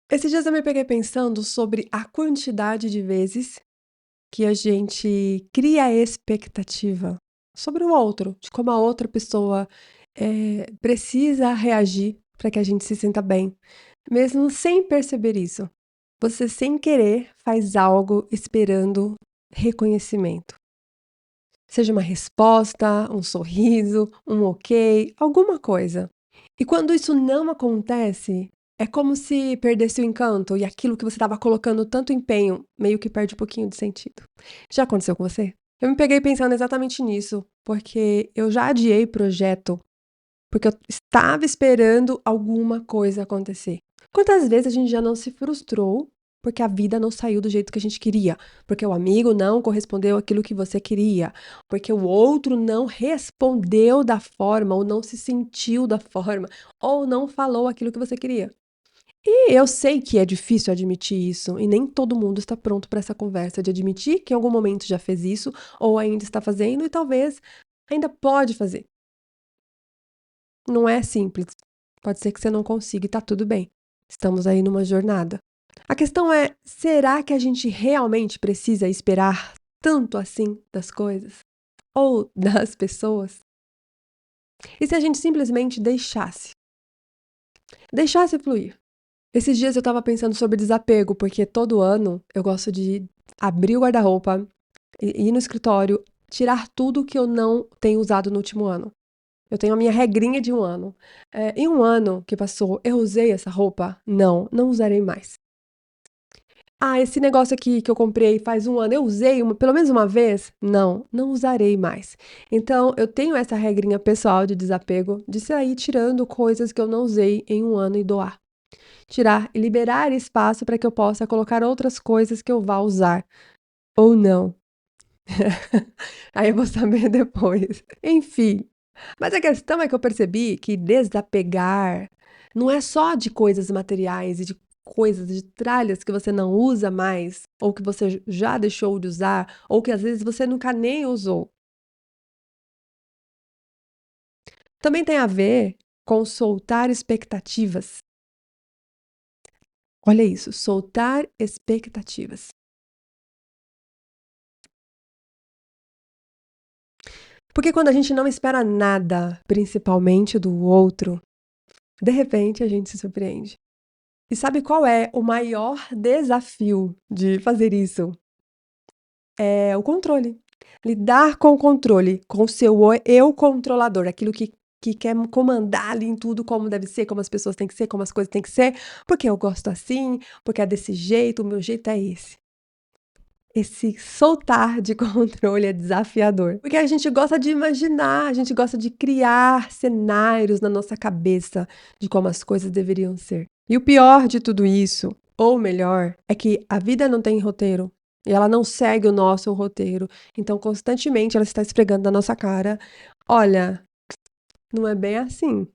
Esses dias eu me peguei pensando sobre a quantidade de vezes que a gente cria expectativa sobre o outro, de como a outra pessoa, precisa reagir para que a gente se sinta bem, mesmo sem perceber isso. Você, sem querer, faz algo esperando reconhecimento. Seja uma resposta, um sorriso, um ok, alguma coisa. E quando isso não acontece, é como se perdesse o encanto e aquilo que você estava colocando tanto empenho meio que perde um pouquinho de sentido. Já aconteceu com você? Eu me peguei pensando exatamente nisso, porque eu já adiei projeto porque eu estava esperando alguma coisa acontecer. Quantas vezes a gente já não se frustrou porque a vida não saiu do jeito que a gente queria, porque o amigo não correspondeu àquilo que você queria, porque o outro não respondeu da forma, ou não se sentiu da forma, ou não falou aquilo que você queria. E eu sei que é difícil admitir isso, e nem todo mundo está pronto para essa conversa de admitir que em algum momento já fez isso, ou ainda está fazendo, e talvez ainda pode fazer. Não é simples. Pode ser que você não consiga e tá tudo bem. Estamos aí numa jornada. A questão é, será que a gente realmente precisa esperar tanto assim das coisas? Ou das pessoas? E se a gente simplesmente deixasse? Deixasse fluir. Esses dias eu tava pensando sobre desapego, porque todo ano eu gosto de abrir o guarda-roupa, ir no escritório, tirar tudo que eu não tenho usado no último ano. Eu tenho a minha regrinha de um ano. Em um ano que passou, eu usei essa roupa? Não, não usarei mais. Ah, esse negócio aqui que eu comprei faz um ano, eu usei pelo menos uma vez? Não, não usarei mais. Então, eu tenho essa regrinha pessoal de desapego, de sair tirando coisas que eu não usei em um ano e doar. Tirar e liberar espaço para que eu possa colocar outras coisas que eu vá usar. Ou não. Aí eu vou saber depois. Enfim. Mas a questão é que eu percebi que desapegar não é só de coisas materiais e de coisas, de tralhas que você não usa mais, ou que você já deixou de usar, ou que às vezes você nunca nem usou. Também tem a ver com soltar expectativas. Olha isso, soltar expectativas. Porque quando a gente não espera nada, principalmente do outro, de repente a gente se surpreende. E sabe qual é o maior desafio de fazer isso? É o controle. Lidar com o controle, com o seu eu controlador, aquilo que quer comandar ali em tudo como deve ser, como as pessoas têm que ser, como as coisas têm que ser, porque eu gosto assim, porque é desse jeito, o meu jeito é esse. Esse soltar de controle é desafiador, porque a gente gosta de imaginar, a gente gosta de criar cenários na nossa cabeça de como as coisas deveriam ser. E o pior de tudo isso, ou melhor, é que a vida não tem roteiro. E ela não segue o nosso roteiro. Então, constantemente, ela está esfregando na nossa cara: olha, não é bem assim,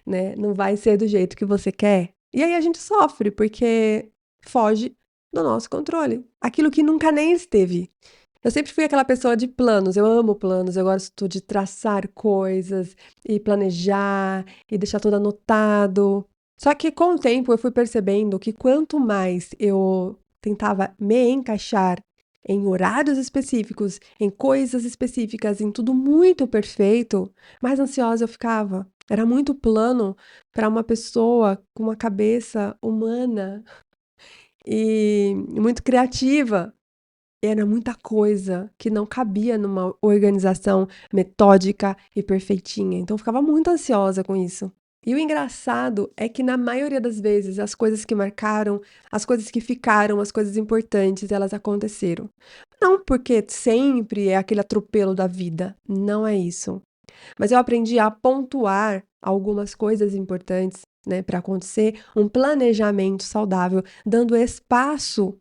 né? Não vai ser do jeito que você quer. E aí a gente sofre, porque foge do nosso controle. Aquilo que nunca nem esteve. Eu sempre fui aquela pessoa de planos, eu amo planos, eu gosto de traçar coisas e planejar e deixar tudo anotado. Só que com o tempo eu fui percebendo que quanto mais eu tentava me encaixar em horários específicos, em coisas específicas, em tudo muito perfeito, mais ansiosa eu ficava. Era muito plano para uma pessoa com uma cabeça humana e muito criativa. Era muita coisa que não cabia numa organização metódica e perfeitinha, então eu ficava muito ansiosa com isso. E o engraçado é que na maioria das vezes as coisas que marcaram, as coisas que ficaram, as coisas importantes, elas aconteceram. Não porque sempre é aquele atropelo da vida, não é isso. Mas eu aprendi a pontuar algumas coisas importantes, né, para acontecer, um planejamento saudável, dando espaço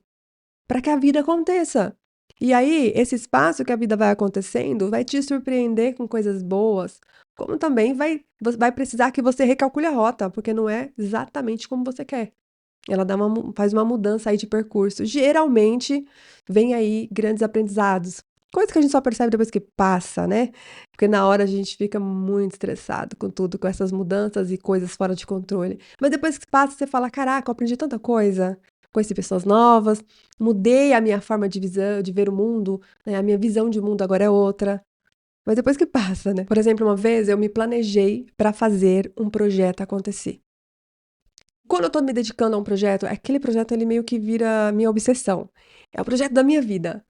para que a vida aconteça. E aí, esse espaço que a vida vai acontecendo vai te surpreender com coisas boas, como também vai precisar que você recalcule a rota, porque não é exatamente como você quer. Ela faz uma mudança aí de percurso. Geralmente, vem aí grandes aprendizados. Coisa que a gente só percebe depois que passa, né? Porque na hora a gente fica muito estressado com tudo, com essas mudanças e coisas fora de controle. Mas depois que passa, você fala: caraca, eu aprendi tanta coisa, conheci pessoas novas, mudei a minha forma de visão, de ver o mundo, né? A minha visão de mundo agora é outra. Mas depois que passa, né? Por exemplo, uma vez eu me planejei para fazer um projeto acontecer. Quando eu tô me dedicando a um projeto, aquele projeto ele meio que vira minha obsessão. É o projeto da minha vida.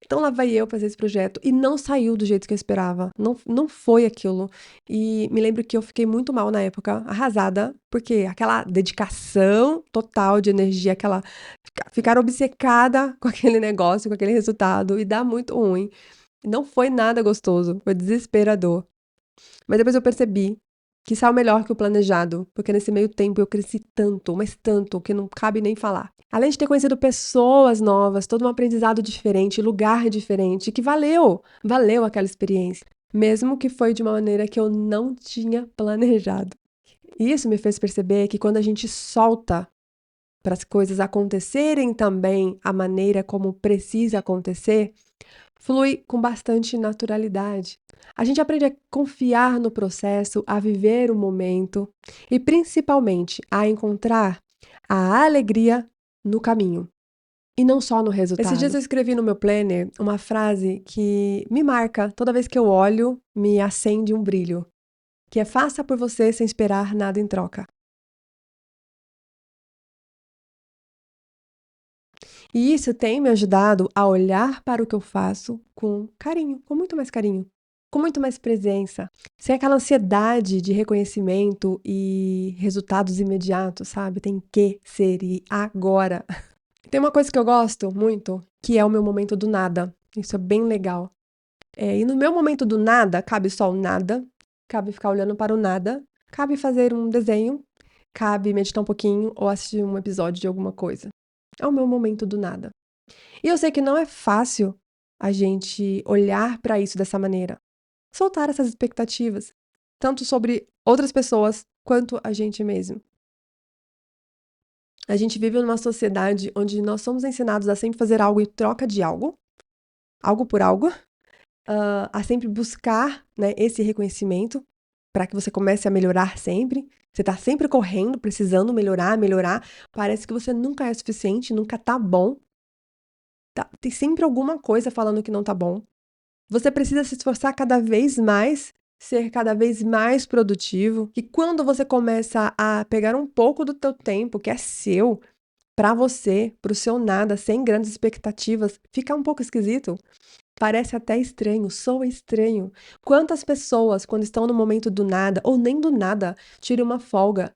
Então lá vai eu fazer esse projeto e não saiu do jeito que eu esperava. Não foi aquilo. E me lembro que eu fiquei muito mal na época, arrasada, porque aquela dedicação total de energia, aquela ficar obcecada com aquele negócio, com aquele resultado e dá muito ruim. Não foi nada gostoso, foi desesperador. Mas depois eu percebi que saiu melhor que o planejado, porque nesse meio tempo eu cresci tanto, mas tanto, que não cabe nem falar. Além de ter conhecido pessoas novas, todo um aprendizado diferente, lugar diferente, que valeu aquela experiência, mesmo que foi de uma maneira que eu não tinha planejado. E isso me fez perceber que quando a gente solta para as coisas acontecerem também a maneira como precisa acontecer, flui com bastante naturalidade. A gente aprende a confiar no processo, a viver o momento e, principalmente, a encontrar a alegria no caminho e não só no resultado. Esses dias eu escrevi no meu planner uma frase que me marca toda vez que eu olho, me acende um brilho, que é: faça por você sem esperar nada em troca. E isso tem me ajudado a olhar para o que eu faço com carinho, com muito mais carinho, com muito mais presença, sem aquela ansiedade de reconhecimento e resultados imediatos, sabe? Tem que ser e agora. Tem uma coisa que eu gosto muito, que é o meu momento do nada. Isso é bem legal. E no meu momento do nada, cabe só o nada, cabe ficar olhando para o nada, cabe fazer um desenho, cabe meditar um pouquinho ou assistir um episódio de alguma coisa. É o meu momento do nada. E eu sei que não é fácil a gente olhar para isso dessa maneira, soltar essas expectativas, tanto sobre outras pessoas quanto a gente mesmo. A gente vive numa sociedade onde nós somos ensinados a sempre fazer algo em troca de algo, algo por algo, a sempre buscar, né, esse reconhecimento para que você comece a melhorar sempre. Você está sempre correndo, precisando melhorar, melhorar. Parece que você nunca é suficiente, nunca tá bom. Tem sempre alguma coisa falando que não tá bom. Você precisa se esforçar cada vez mais, ser cada vez mais produtivo. E quando você começa a pegar um pouco do teu tempo, que é seu, para você, para o seu nada, sem grandes expectativas, fica um pouco esquisito. Parece até estranho, soa estranho. Quantas pessoas, quando estão no momento do nada, ou nem do nada, tiram uma folga,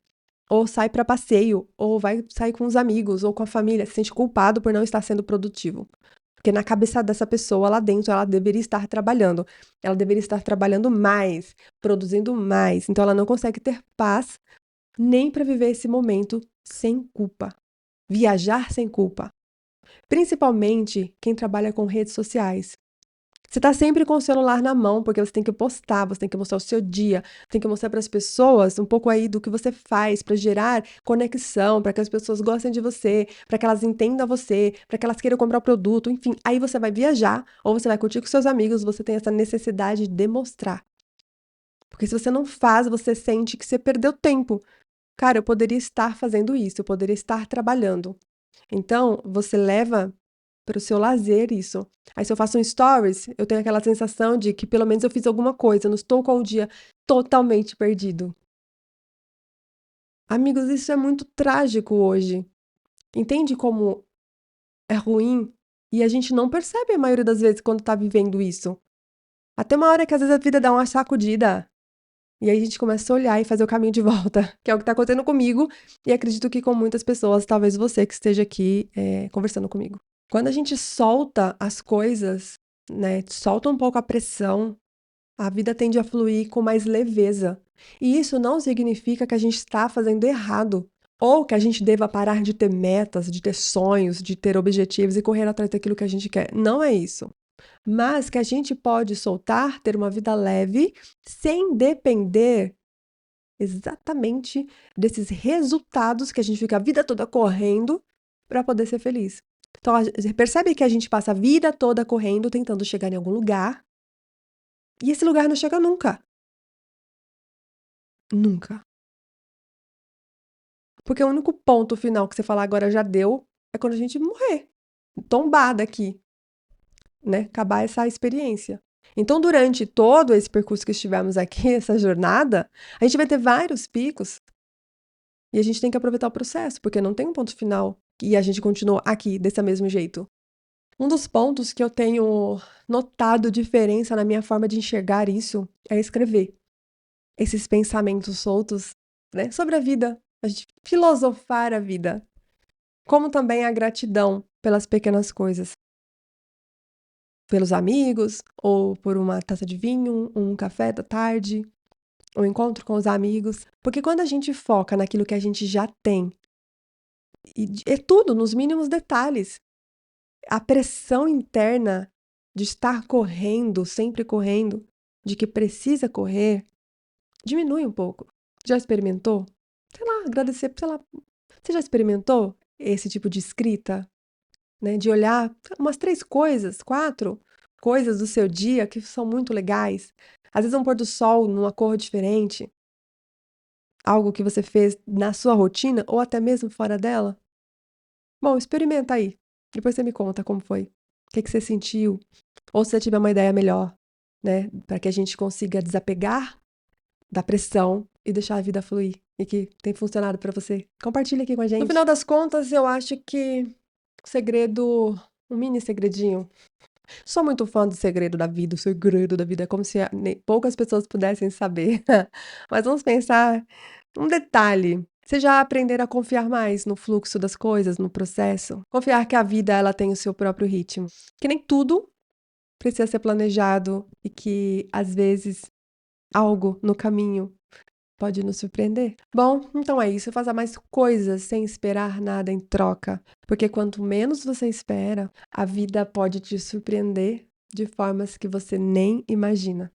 ou sai para passeio, ou vai sair com os amigos, ou com a família, se sente culpado por não estar sendo produtivo. Porque na cabeça dessa pessoa lá dentro, ela deveria estar trabalhando. Ela deveria estar trabalhando mais, produzindo mais. Então ela não consegue ter paz nem para viver esse momento sem culpa. Viajar sem culpa. Principalmente quem trabalha com redes sociais. Você tá sempre com o celular na mão, porque você tem que postar, você tem que mostrar o seu dia, tem que mostrar para as pessoas um pouco aí do que você faz para gerar conexão, para que as pessoas gostem de você, para que elas entendam você, para que elas queiram comprar o produto, enfim. Aí você vai viajar ou você vai curtir com seus amigos, você tem essa necessidade de demonstrar. Porque se você não faz, você sente que você perdeu tempo. Cara, eu poderia estar fazendo isso, eu poderia estar trabalhando. Então, você leva para o seu lazer isso. Aí se eu faço um stories, eu tenho aquela sensação de que pelo menos eu fiz alguma coisa, eu não estou com o dia totalmente perdido. Amigos, isso é muito trágico hoje. Entende como é ruim? E a gente não percebe a maioria das vezes quando tá vivendo isso. Até uma hora que às vezes a vida dá uma sacudida. E aí a gente começa a olhar e fazer o caminho de volta, que é o que tá acontecendo comigo, e acredito que com muitas pessoas, talvez você que esteja aqui conversando comigo. Quando a gente solta as coisas, né, solta um pouco a pressão, a vida tende a fluir com mais leveza. E isso não significa que a gente está fazendo errado, ou que a gente deva parar de ter metas, de ter sonhos, de ter objetivos e correr atrás daquilo que a gente quer. Não é isso. Mas que a gente pode soltar, ter uma vida leve, sem depender exatamente desses resultados que a gente fica a vida toda correndo para poder ser feliz. Então, percebe que a gente passa a vida toda correndo, tentando chegar em algum lugar, e esse lugar não chega nunca. Nunca. Porque o único ponto final que você falar agora já deu é quando a gente morrer, tombada aqui, né? Acabar essa experiência. Então, durante todo esse percurso que estivemos aqui, essa jornada, a gente vai ter vários picos e a gente tem que aproveitar o processo, porque não tem um ponto final e a gente continua aqui desse mesmo jeito. Um dos pontos que eu tenho notado diferença na minha forma de enxergar isso é escrever esses pensamentos soltos, né, sobre a vida, a gente filosofar a vida, como também a gratidão pelas pequenas coisas, pelos amigos, ou por uma taça de vinho, um café da tarde, um encontro com os amigos, porque quando a gente foca naquilo que a gente já tem, e é tudo nos mínimos detalhes, a pressão interna de estar correndo, sempre correndo, de que precisa correr, diminui um pouco. Já experimentou? Sei lá, agradecer, sei lá. Você já experimentou esse tipo de escrita, né? De olhar umas 3 coisas, 4 coisas do seu dia que são muito legais. Às vezes um pôr do sol numa cor diferente, algo que você fez na sua rotina ou até mesmo fora dela. Bom, experimenta aí. Depois você me conta como foi. O que você sentiu? Ou se você tiver uma ideia melhor, né? Para que a gente consiga desapegar da pressão e deixar a vida fluir. E que tem funcionado para você. Compartilha aqui com a gente. No final das contas, eu acho que o segredo, um mini segredinho. Sou muito fã do segredo da vida, o segredo da vida. É como se poucas pessoas pudessem saber. Mas vamos pensar um detalhe. Você já aprender a confiar mais no fluxo das coisas, no processo? Confiar que a vida ela tem o seu próprio ritmo. Que nem tudo precisa ser planejado e que, às vezes, algo no caminho pode nos surpreender. Bom, então é isso. Faça mais coisas sem esperar nada em troca. Porque quanto menos você espera, a vida pode te surpreender de formas que você nem imagina.